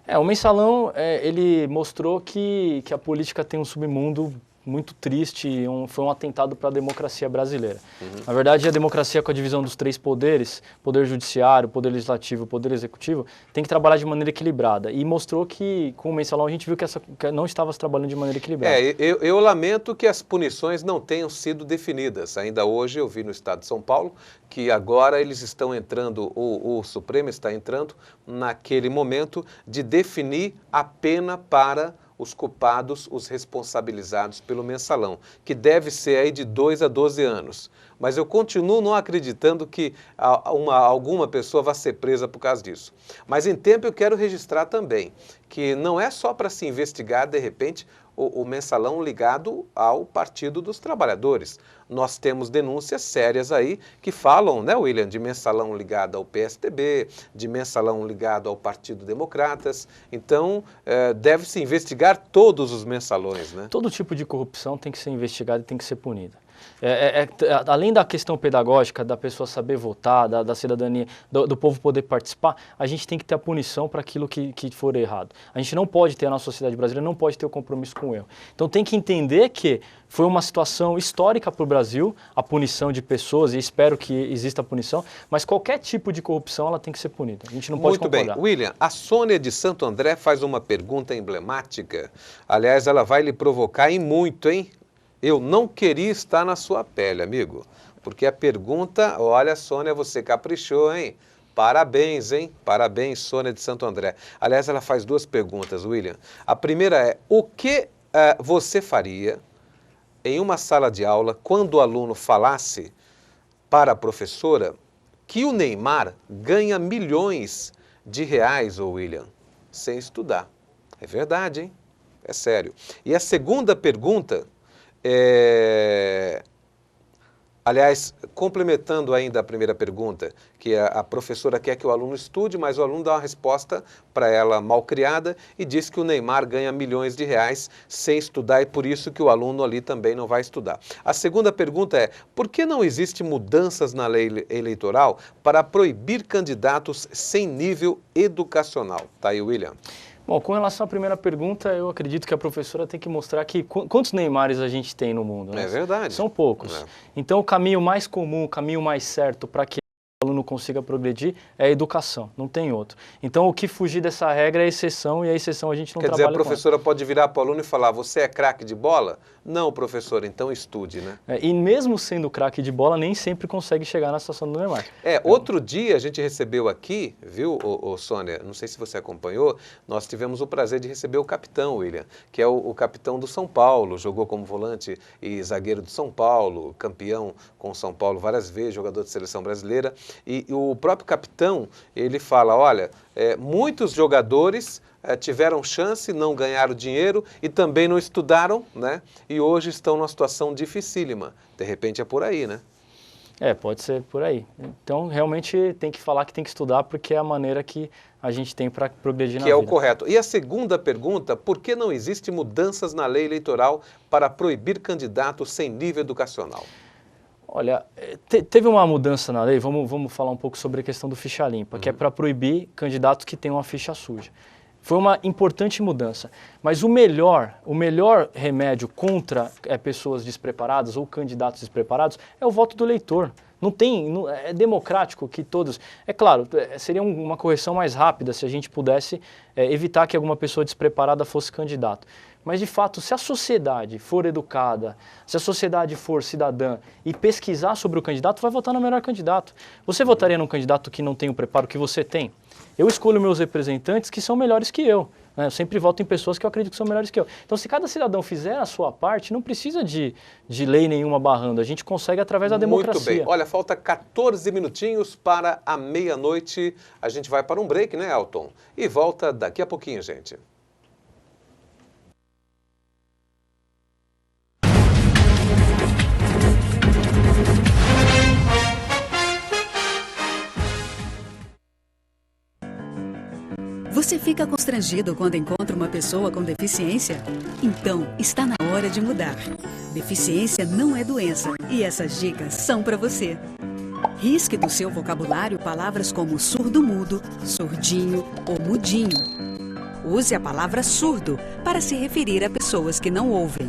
O mensalão, ele mostrou que a política tem um submundo muito triste e foi um atentado para a democracia brasileira. Na verdade, a democracia com a divisão dos 3 poderes, poder judiciário, poder legislativo, poder executivo, tem que trabalhar de maneira equilibrada. E mostrou que, com o mensalão, a gente viu que não estava se trabalhando de maneira equilibrada. Eu lamento que as punições não tenham sido definidas. Ainda hoje eu vi no estado de São Paulo que agora eles estão entrando, o Supremo está entrando naquele momento de definir a pena para os culpados, os responsabilizados pelo mensalão, que deve ser aí de 2 a 12 anos. Mas eu continuo não acreditando que alguma pessoa vá ser presa por causa disso. Mas em tempo eu quero registrar também que não é só para se investigar, de repente, o mensalão ligado ao Partido dos Trabalhadores. Nós temos denúncias sérias aí que falam, né, William, de mensalão ligado ao PSDB, de mensalão ligado ao Partido Democratas. Então, deve-se investigar todos os mensalões, né? Todo tipo de corrupção tem que ser investigada e tem que ser punida. Além da questão pedagógica, da pessoa saber votar, da cidadania, do povo poder participar, a gente tem que ter a punição para aquilo que for errado. A gente não pode ter, a nossa sociedade brasileira não pode ter o compromisso com o erro. Então tem que entender que foi uma situação histórica para o Brasil, a punição de pessoas, e espero que exista a punição, mas qualquer tipo de corrupção ela tem que ser punida. A gente não pode concordar. Muito bem. William, a Sônia de Santo André faz uma pergunta emblemática. Aliás, ela vai lhe provocar em muito, hein? Eu não queria estar na sua pele, amigo, porque a pergunta, olha, Sônia, você caprichou, hein? Parabéns, hein? Parabéns, Sônia de Santo André. Aliás, ela faz 2 perguntas, William. A primeira é, o que você faria em uma sala de aula quando o aluno falasse para a professora que o Neymar ganha milhões de reais, ô William, sem estudar? É verdade, hein? É sério. E a segunda pergunta... Aliás, complementando ainda a primeira pergunta, que a professora quer que o aluno estude, mas o aluno dá uma resposta para ela mal criada e diz que o Neymar ganha milhões de reais sem estudar e por isso que o aluno ali também não vai estudar. A segunda pergunta é, por que não existem mudanças na lei eleitoral para proibir candidatos sem nível educacional? Tá aí, William. Bom, com relação à primeira pergunta, eu acredito que a professora tem que mostrar que quantos Neymares a gente tem no mundo, né? É verdade. São poucos. Então, o caminho mais comum, o caminho mais certo para que o aluno consiga progredir é a educação, não tem outro. Então, o que fugir dessa regra é exceção e a exceção a gente não trabalha com. Quer dizer, a professora pode virar para o aluno e falar, você é craque de bola? Não, professor, então estude, né? E mesmo sendo craque de bola, nem sempre consegue chegar na situação do Neymar. Outro dia a gente recebeu aqui, viu, Sônia, não sei se você acompanhou, nós tivemos o prazer de receber o capitão, William, que é o capitão do São Paulo, jogou como volante e zagueiro do São Paulo, campeão com o São Paulo várias vezes, jogador de seleção brasileira, e o próprio capitão, ele fala, olha, muitos jogadores tiveram chance, não ganharam dinheiro e também não estudaram, né? E hoje estão numa situação dificílima. De repente é por aí, né? Pode ser por aí. Então, realmente tem que falar que tem que estudar porque é a maneira que a gente tem para progredir na vida. Que é o correto. E a segunda pergunta, por que não existem mudanças na lei eleitoral para proibir candidatos sem nível educacional? Olha, teve uma mudança na lei, vamos falar um pouco sobre a questão do ficha limpa, que é para proibir candidatos que tenham uma ficha suja. Foi uma importante mudança, mas o melhor remédio contra pessoas despreparadas ou candidatos despreparados é o voto do eleitor. É democrático que todos... É claro, seria uma correção mais rápida se a gente pudesse evitar que alguma pessoa despreparada fosse candidato. Mas, de fato, se a sociedade for educada, se a sociedade for cidadã e pesquisar sobre o candidato, vai votar no melhor candidato. Você votaria num candidato que não tem o preparo que você tem? Eu escolho meus representantes que são melhores que eu. Né? Eu sempre voto em pessoas que eu acredito que são melhores que eu. Então, se cada cidadão fizer a sua parte, não precisa de lei nenhuma barrando. A gente consegue através da democracia. Muito bem. Olha, falta 14 minutinhos para a meia-noite. A gente vai para um break, né, Elton? E volta daqui a pouquinho, gente. Você fica constrangido quando encontra uma pessoa com deficiência? Então, está na hora de mudar. Deficiência não é doença e essas dicas são para você. Risque do seu vocabulário palavras como surdo-mudo, surdinho ou mudinho. Use a palavra surdo para se referir a pessoas que não ouvem.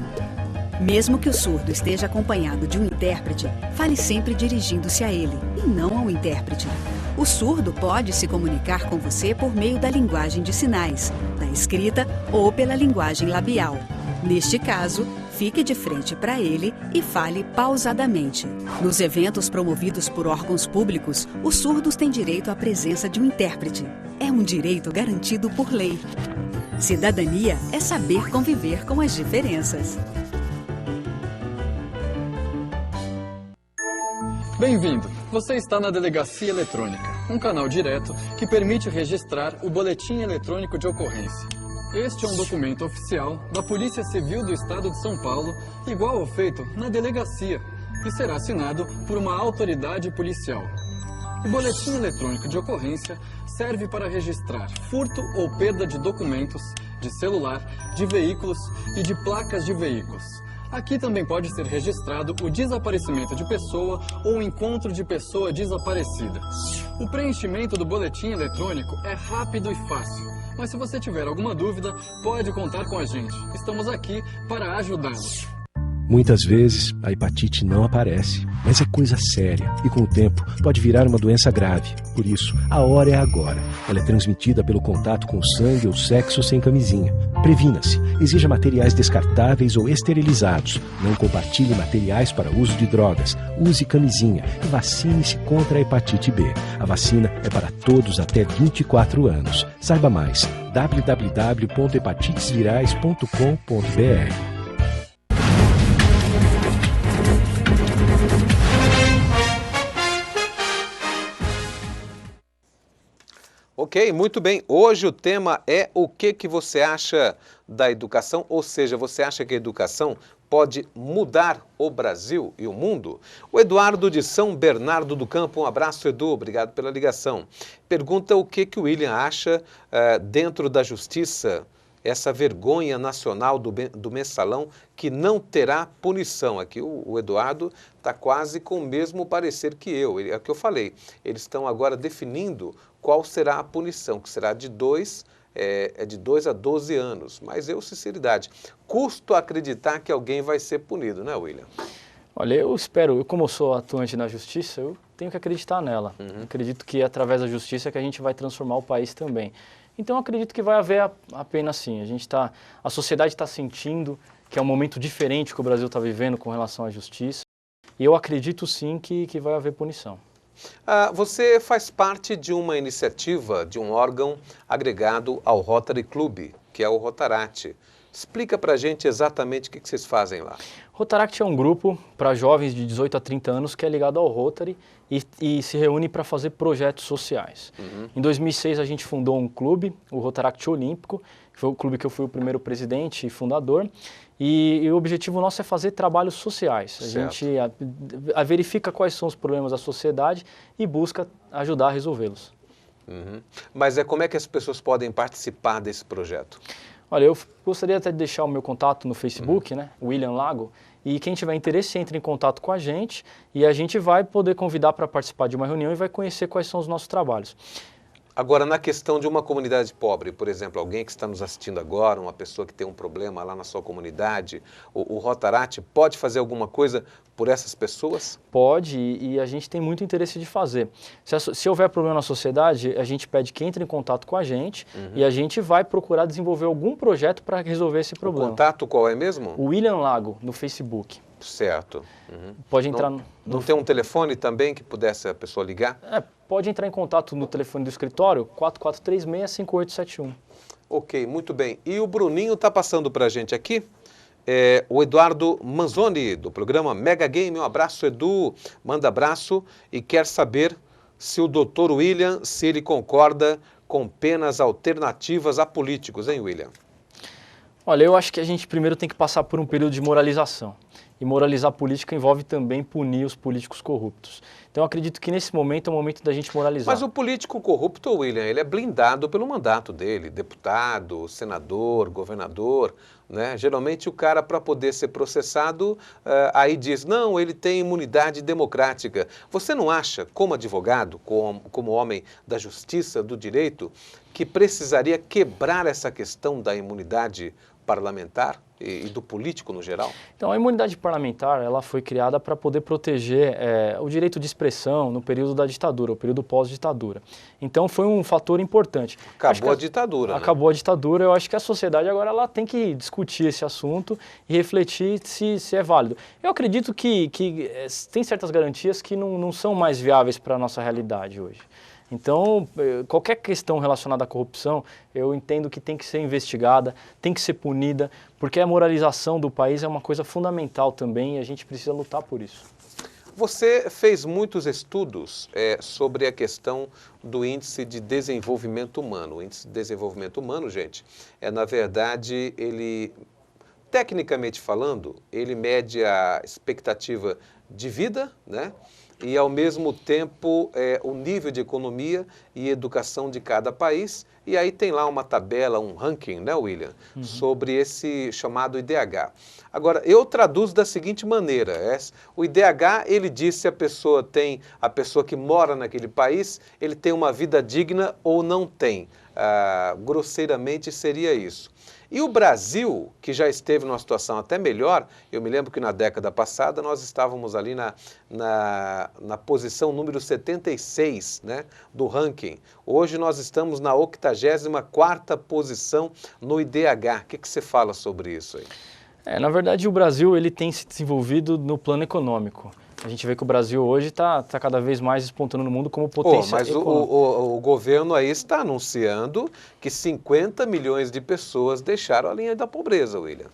Mesmo que o surdo esteja acompanhado de um intérprete, fale sempre dirigindo-se a ele e não ao intérprete. O surdo pode se comunicar com você por meio da linguagem de sinais, da escrita ou pela linguagem labial. Neste caso, fique de frente para ele e fale pausadamente. Nos eventos promovidos por órgãos públicos, os surdos têm direito à presença de um intérprete. É um direito garantido por lei. Cidadania é saber conviver com as diferenças. Bem-vindo! Você está na Delegacia Eletrônica, um canal direto que permite registrar o Boletim Eletrônico de Ocorrência. Este é um documento oficial da Polícia Civil do Estado de São Paulo, igual ao feito na delegacia, e será assinado por uma autoridade policial. O Boletim Eletrônico de Ocorrência serve para registrar furto ou perda de documentos, de celular, de veículos e de placas de veículos. Aqui também pode ser registrado o desaparecimento de pessoa ou o encontro de pessoa desaparecida. O preenchimento do boletim eletrônico é rápido e fácil, mas se você tiver alguma dúvida, pode contar com a gente. Estamos aqui para ajudá-lo. Muitas vezes, a hepatite não aparece, mas é coisa séria e com o tempo pode virar uma doença grave. Por isso, a hora é agora. Ela é transmitida pelo contato com o sangue ou sexo sem camisinha. Previna-se. Exija materiais descartáveis ou esterilizados. Não compartilhe materiais para uso de drogas. Use camisinha e vacine-se contra a hepatite B. A vacina é para todos até 24 anos. Saiba mais. www.hepatitesvirais.com.br. Ok, muito bem. Hoje o tema é o que você acha da educação, ou seja, você acha que a educação pode mudar o Brasil e o mundo? O Eduardo de São Bernardo do Campo, um abraço, Edu, obrigado pela ligação. Pergunta o que o William acha dentro da justiça, essa vergonha nacional do mensalão que não terá punição. Aqui o Eduardo está quase com o mesmo parecer que eu. É o que eu falei, eles estão agora definindo qual será a punição, que será de 2 a 12 anos. Mas eu, sinceridade, custo acreditar que alguém vai ser punido, né, William? Olha, eu espero, como eu sou atuante na justiça, eu tenho que acreditar nela. Acredito que é através da justiça que a gente vai transformar o país também. Então, eu acredito que vai haver a pena sim. A sociedade está sentindo que é um momento diferente que o Brasil está vivendo com relação à justiça. E eu acredito sim que vai haver punição. Você faz parte de uma iniciativa, de um órgão agregado ao Rotary Club, que é o Rotaract. Explica para a gente exatamente o que vocês fazem lá. Rotaract é um grupo para jovens de 18 a 30 anos que é ligado ao Rotary e se reúne para fazer projetos sociais. Em 2006 a gente fundou um clube, o Rotaract Olímpico, que foi o clube que eu fui o primeiro presidente e fundador. E o objetivo nosso é fazer trabalhos sociais. A gente verifica quais são os problemas da sociedade e busca ajudar a resolvê-los. Mas como é que as pessoas podem participar desse projeto? Olha, eu gostaria até de deixar o meu contato no Facebook, né, William Lago, e quem tiver interesse entre em contato com a gente e a gente vai poder convidar para participar de uma reunião e vai conhecer quais são os nossos trabalhos. Agora, na questão de uma comunidade pobre, por exemplo, alguém que está nos assistindo agora, uma pessoa que tem um problema lá na sua comunidade, o Rotaract pode fazer alguma coisa por essas pessoas? Pode, e a gente tem muito interesse de fazer. Se houver problema na sociedade, a gente pede que entre em contato com a gente e a gente vai procurar desenvolver algum projeto para resolver esse problema. O contato qual é mesmo? O William Lago, no Facebook. Certo. Pode entrar não tem um telefone também que pudesse a pessoa ligar? Pode entrar em contato no telefone do escritório, 4436-5871. Ok, muito bem. E o Bruninho está passando para a gente aqui, o Eduardo Manzoni, do programa Mega Game. Um abraço, Edu, manda abraço e quer saber se o Dr. William, se ele concorda com penas alternativas a políticos, hein, William? Olha, eu acho que a gente primeiro tem que passar por um período de moralização. E moralizar a política envolve também punir os políticos corruptos. Então, eu acredito que nesse momento é o momento da gente moralizar. Mas o político corrupto, William, ele é blindado pelo mandato dele, deputado, senador, governador, né? Geralmente o cara, para poder ser processado, aí diz, não, ele tem imunidade democrática. Você não acha, como advogado, como homem da justiça, do direito, que precisaria quebrar essa questão da imunidade parlamentar e do político no geral? Então, a imunidade parlamentar ela foi criada para poder proteger o direito de expressão no período da ditadura, o período pós-ditadura. Então, foi um fator importante. Acabou a ditadura, né? Acabou a ditadura. Eu acho que a sociedade agora ela tem que discutir esse assunto e refletir se é válido. Eu acredito que tem certas garantias que não são mais viáveis para a nossa realidade hoje. Então, qualquer questão relacionada à corrupção, eu entendo que tem que ser investigada, tem que ser punida, porque a moralização do país é uma coisa fundamental também e a gente precisa lutar por isso. Você fez muitos estudos sobre a questão do Índice de Desenvolvimento Humano. O Índice de Desenvolvimento Humano, gente, na verdade, ele, tecnicamente falando, ele mede a expectativa de vida, né? E, ao mesmo tempo, o nível de economia e educação de cada país. E aí tem lá uma tabela, um ranking, né, William, sobre esse chamado IDH. Agora, eu traduzo da seguinte maneira, o IDH, ele diz se a pessoa que mora naquele país, ele tem uma vida digna ou não tem. Grosseiramente seria isso. E o Brasil, que já esteve numa situação até melhor, eu me lembro que na década passada nós estávamos ali na posição número 76, né, do ranking. Hoje nós estamos na 84ª posição no IDH. O que você fala sobre isso aí? Na verdade, o Brasil ele tem se desenvolvido no plano econômico. A gente vê que o Brasil hoje está cada vez mais despontando no mundo como potência econômica. O governo aí está anunciando que 50 milhões de pessoas deixaram a linha da pobreza, William.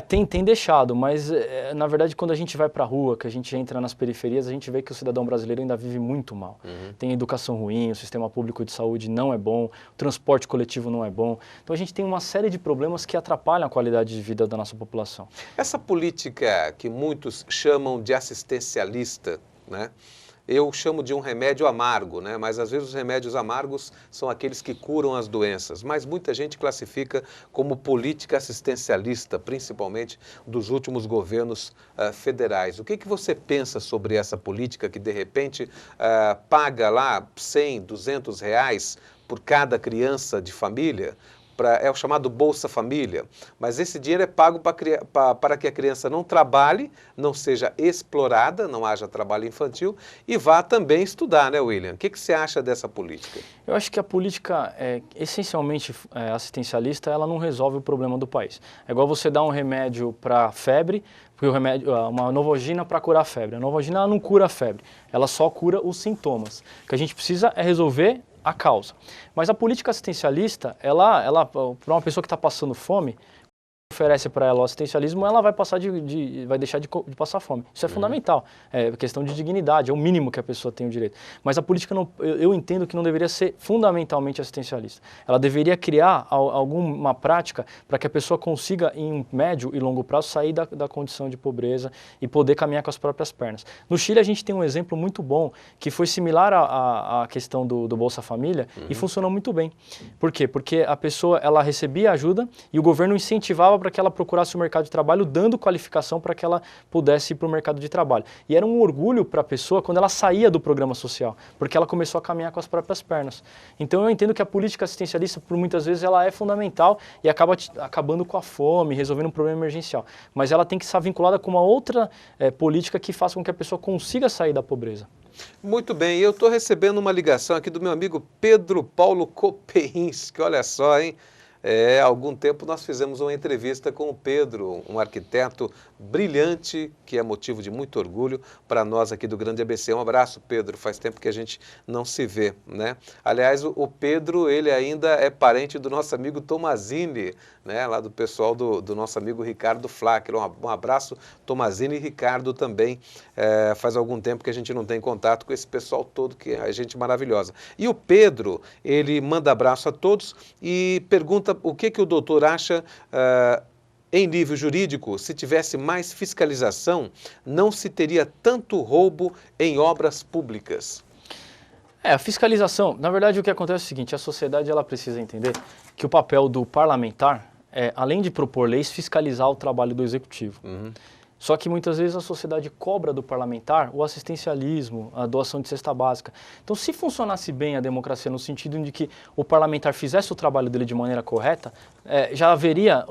Tem deixado, mas na verdade quando a gente vai para a rua, que a gente entra nas periferias, a gente vê que o cidadão brasileiro ainda vive muito mal. Tem educação ruim, o sistema público de saúde não é bom, o transporte coletivo não é bom. Então a gente tem uma série de problemas que atrapalham a qualidade de vida da nossa população. Essa política que muitos chamam de assistencialista, né? Eu chamo de um remédio amargo, né? Mas às vezes os remédios amargos são aqueles que curam as doenças. Mas muita gente classifica como política assistencialista, principalmente dos últimos governos federais. O que você pensa sobre essa política que de repente paga lá 100, 200 reais por cada criança de família? É o chamado Bolsa Família, mas esse dinheiro é pago para que a criança não trabalhe, não seja explorada, não haja trabalho infantil e vá também estudar, né, William? O que você acha dessa política? Eu acho que a política, essencialmente assistencialista, ela não resolve o problema do país. É igual você dar um remédio para febre, uma Novalgina para curar a febre. A Novalgina ela não cura a febre, ela só cura os sintomas. O que a gente precisa é resolver a causa. Mas a política assistencialista, ela para uma pessoa que está passando fome, oferece para ela o assistencialismo, ela vai deixar de passar fome. Isso é fundamental. É questão de dignidade, é o mínimo que a pessoa tem o direito. Mas a política, eu entendo que não deveria ser fundamentalmente assistencialista. Ela deveria criar alguma prática para que a pessoa consiga, em médio e longo prazo, sair da condição de pobreza e poder caminhar com as próprias pernas. No Chile, a gente tem um exemplo muito bom, que foi similar à questão do Bolsa Família e funcionou muito bem. Por quê? Porque a pessoa ela recebia ajuda e o governo incentivava para que ela procurasse o mercado de trabalho, dando qualificação para que ela pudesse ir para o mercado de trabalho. E era um orgulho para a pessoa quando ela saía do programa social, porque ela começou a caminhar com as próprias pernas. Então eu entendo que a política assistencialista, por muitas vezes, ela é fundamental e acaba acabando com a fome, resolvendo um problema emergencial. Mas ela tem que estar vinculada com uma outra política que faça com que a pessoa consiga sair da pobreza. Muito bem, eu estou recebendo uma ligação aqui do meu amigo Pedro Paulo Kopeinski, olha só, hein? Há algum tempo nós fizemos uma entrevista com o Pedro, um arquiteto brilhante, que é motivo de muito orgulho para nós aqui do Grande ABC. Um abraço, Pedro, faz tempo que a gente não se vê, né? Aliás, o Pedro, ele ainda é parente do nosso amigo Tomazini, né? Lá do pessoal do nosso amigo Ricardo Flacker. Um abraço, Tomazini e Ricardo também. Faz algum tempo que a gente não tem contato com esse pessoal todo, que é gente maravilhosa. E o Pedro, ele manda abraço a todos e pergunta o que o doutor acha, em nível jurídico, se tivesse mais fiscalização, não se teria tanto roubo em obras públicas. A fiscalização, na verdade o que acontece é o seguinte, a sociedade ela precisa entender que o papel do parlamentar é, além de propor leis, fiscalizar o trabalho do executivo. Só que muitas vezes a sociedade cobra do parlamentar o assistencialismo, a doação de cesta básica. Então, se funcionasse bem a democracia no sentido de que o parlamentar fizesse o trabalho dele de maneira correta, já haveria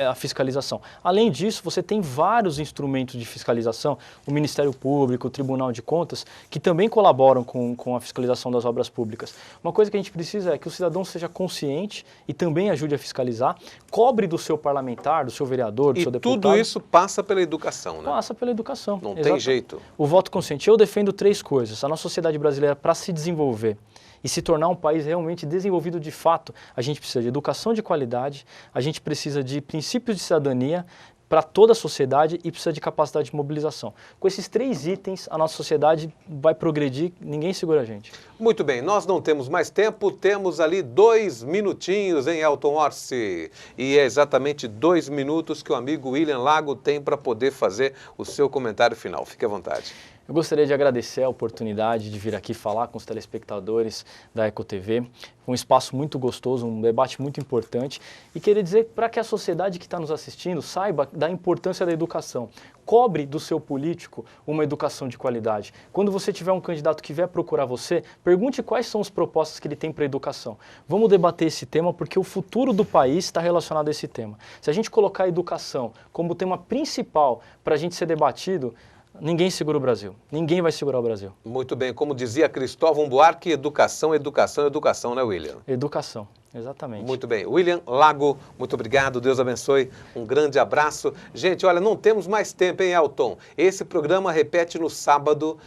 a fiscalização. Além disso, você tem vários instrumentos de fiscalização, o Ministério Público, o Tribunal de Contas, que também colaboram com a fiscalização das obras públicas. Uma coisa que a gente precisa é que o cidadão seja consciente e também ajude a fiscalizar, cobre do seu parlamentar, do seu vereador, do seu deputado. E tudo isso passa pela educação. Né? Passa pela educação. Não tem jeito. O voto consciente. Eu defendo três coisas. A nossa sociedade brasileira, para se desenvolver e se tornar um país realmente desenvolvido de fato, a gente precisa de educação de qualidade, a gente precisa de princípios de cidadania para toda a sociedade e precisa de capacidade de mobilização. Com esses 3 itens, a nossa sociedade vai progredir, ninguém segura a gente. Muito bem, nós não temos mais tempo, temos ali 2 minutinhos, hein, Elton Orsi? E é exatamente 2 minutos que o amigo William Lago tem para poder fazer o seu comentário final. Fique à vontade. Eu gostaria de agradecer a oportunidade de vir aqui falar com os telespectadores da EcoTV. Foi um espaço muito gostoso, um debate muito importante. E queria dizer para que a sociedade que está nos assistindo saiba da importância da educação. Cobre do seu político uma educação de qualidade. Quando você tiver um candidato que vier procurar você, pergunte quais são as propostas que ele tem para a educação. Vamos debater esse tema porque o futuro do país está relacionado a esse tema. Se a gente colocar a educação como tema principal para a gente ser debatido, ninguém segura o Brasil. Ninguém vai segurar o Brasil. Muito bem. Como dizia Cristóvão Buarque, educação, educação, educação, né, William? Educação, exatamente. Muito bem. William Lago, muito obrigado. Deus abençoe. Um grande abraço. Gente, olha, não temos mais tempo, hein, Elton? Esse programa repete no sábado,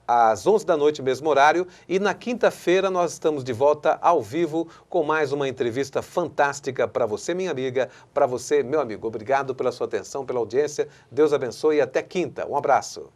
às 11 da noite, mesmo horário. E na quinta-feira nós estamos de volta ao vivo com mais uma entrevista fantástica para você, minha amiga, para você, meu amigo. Obrigado pela sua atenção, pela audiência. Deus abençoe e até quinta. Um abraço.